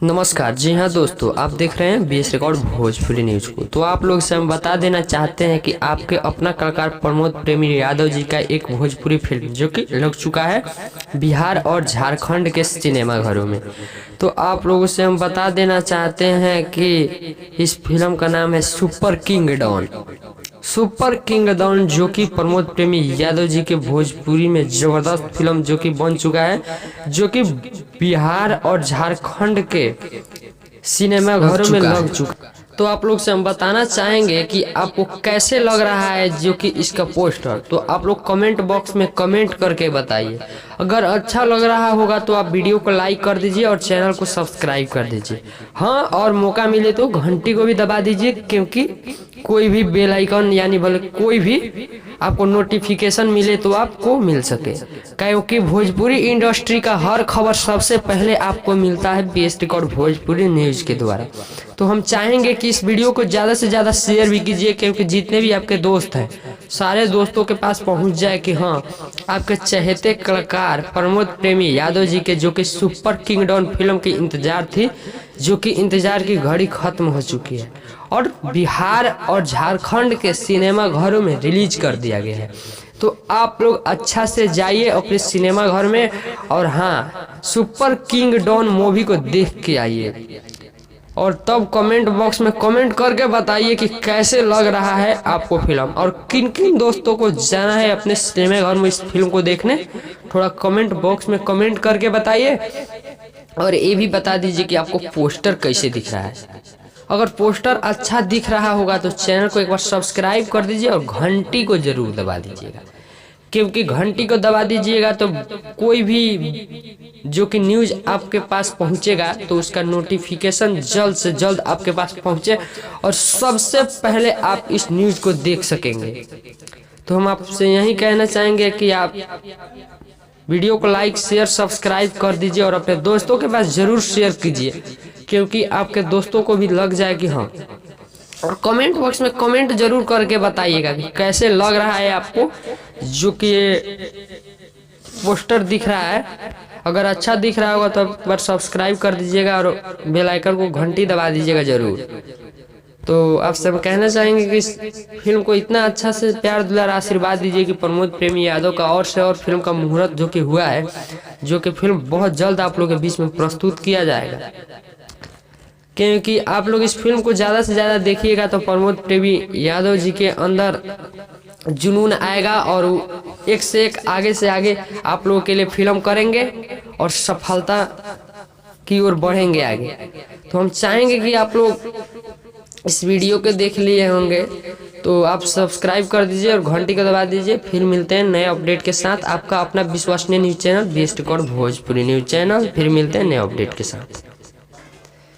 नमस्कार। जी हाँ दोस्तों, आप देख रहे हैं बीएस रिकॉर्ड भोजपुरी न्यूज को। तो आप लोग से हम बता देना चाहते हैं कि आपके अपना कलाकार प्रमोद प्रेमी यादव जी का एक भोजपुरी फिल्म जो कि लग चुका है बिहार और झारखंड के सिनेमाघरों में। तो आप लोगों से हम बता देना चाहते हैं कि इस फिल्म का नाम है super king don. Super king don जो कि प्रमोद प्रेमी यादव जी के भोजपुरी में जबरदस्त फिल्म जो कि बन चुका है, जो कि बिहार और झारखंड के सिनेमाघरों में लग चुका। तो आप लोग से हम बताना चाहेंगे कि आपको कैसे लग रहा है जो कि इसका पोस्टर। तो आप लोग कमेंट बॉक्स में कमेंट करके बताइए। अगर अच्छा लग रहा होगा तो आप वीडियो को लाइक कर दीजिए और चैनल को सब्सक्राइब कर दीजिए। हाँ, और मौका मिले तो घंटी को भी दबा दीजिए, क्योंकि कोई भी बेल आइकन यानी भले कोई भी आपको नोटिफिकेशन मिले तो आपको मिल सके, क्योंकि भोजपुरी इंडस्ट्री का हर खबर सबसे पहले आपको मिलता है बीएस रिकॉर्ड भोजपुरी न्यूज के द्वारा। तो हम चाहेंगे कि इस वीडियो को ज़्यादा से ज़्यादा शेयर भी कीजिए, क्योंकि जितने भी आपके दोस्त हैं सारे दोस्तों के पास पहुंच जाए कि हाँ, आपके चहेते कलाकार प्रमोद प्रेमी यादव जी के जो कि सुपर किंग डॉन फिल्म की इंतजार थी, जो कि इंतजार की घड़ी खत्म हो चुकी है और बिहार और झारखंड के सिनेमा घरों में रिलीज कर दिया गया है। तो आप लोग अच्छा से जाइए अपने सिनेमा घर में और हाँ, सुपर किंग डॉन मूवी को देख के आइए और तब कमेंट बॉक्स में कमेंट करके बताइए कि कैसे लग रहा है आपको फिल्म और किन किन दोस्तों को जाना है अपने सिनेमा घर में इस फिल्म को देखने। थोड़ा कमेंट बॉक्स में कमेंट करके बताइए और ये भी बता दीजिए कि आपको पोस्टर कैसे दिख रहा है। अगर पोस्टर अच्छा दिख रहा होगा तो चैनल को एक बार सब्सक्राइब कर दीजिए और घंटी को जरूर दबा दीजिएगा, क्योंकि घंटी को दबा दीजिएगा तो कोई भी जो कि न्यूज़ आपके पास पहुंचेगा तो उसका नोटिफिकेशन जल्द से जल्द आपके पास पहुंचे और सबसे पहले आप इस न्यूज़ को देख सकेंगे। तो हम आपसे यही कहना चाहेंगे कि आप वीडियो को लाइक शेयर सब्सक्राइब कर दीजिए और अपने दोस्तों के पास जरूर शेयर कीजिए, क्योंकि आपके दोस्तों को भी लग जाए कि हाँ। और कमेंट बॉक्स में कमेंट जरूर करके बताइएगा कि कैसे लग रहा है आपको जो कि पोस्टर दिख रहा है। अगर अच्छा दिख रहा होगा तो एक बार सब्सक्राइब कर दीजिएगा और बेल आइकन को घंटी दबा दीजिएगा जरूर। तो आप सब कहना चाहेंगे कि इस फिल्म को इतना अच्छा से प्यार दुलार आशीर्वाद दीजिए कि प्रमोद प्रेमी यादव का और से और फिल्म का मुहूर्त जो कि हुआ है, जो कि फिल्म बहुत जल्द आप लोगों के बीच में प्रस्तुत किया जाएगा, क्योंकि आप लोग इस फिल्म को ज़्यादा से ज़्यादा देखिएगा तो प्रमोद प्रेमी यादव जी के अंदर जुनून आएगा और एक से एक आगे से आगे आप लोगों के लिए फिल्म करेंगे और सफलता की ओर बढ़ेंगे आगे। तो हम चाहेंगे कि आप लोग इस वीडियो को देख लिए होंगे तो आप सब्सक्राइब कर दीजिए और घंटी को दबा दीजिए। फिर मिलते हैं नए अपडेट के साथ। आपका अपना विश्वसनीय news channel BS record Bhojpuri news channel. फिर मिलते हैं नए अपडेट के साथ।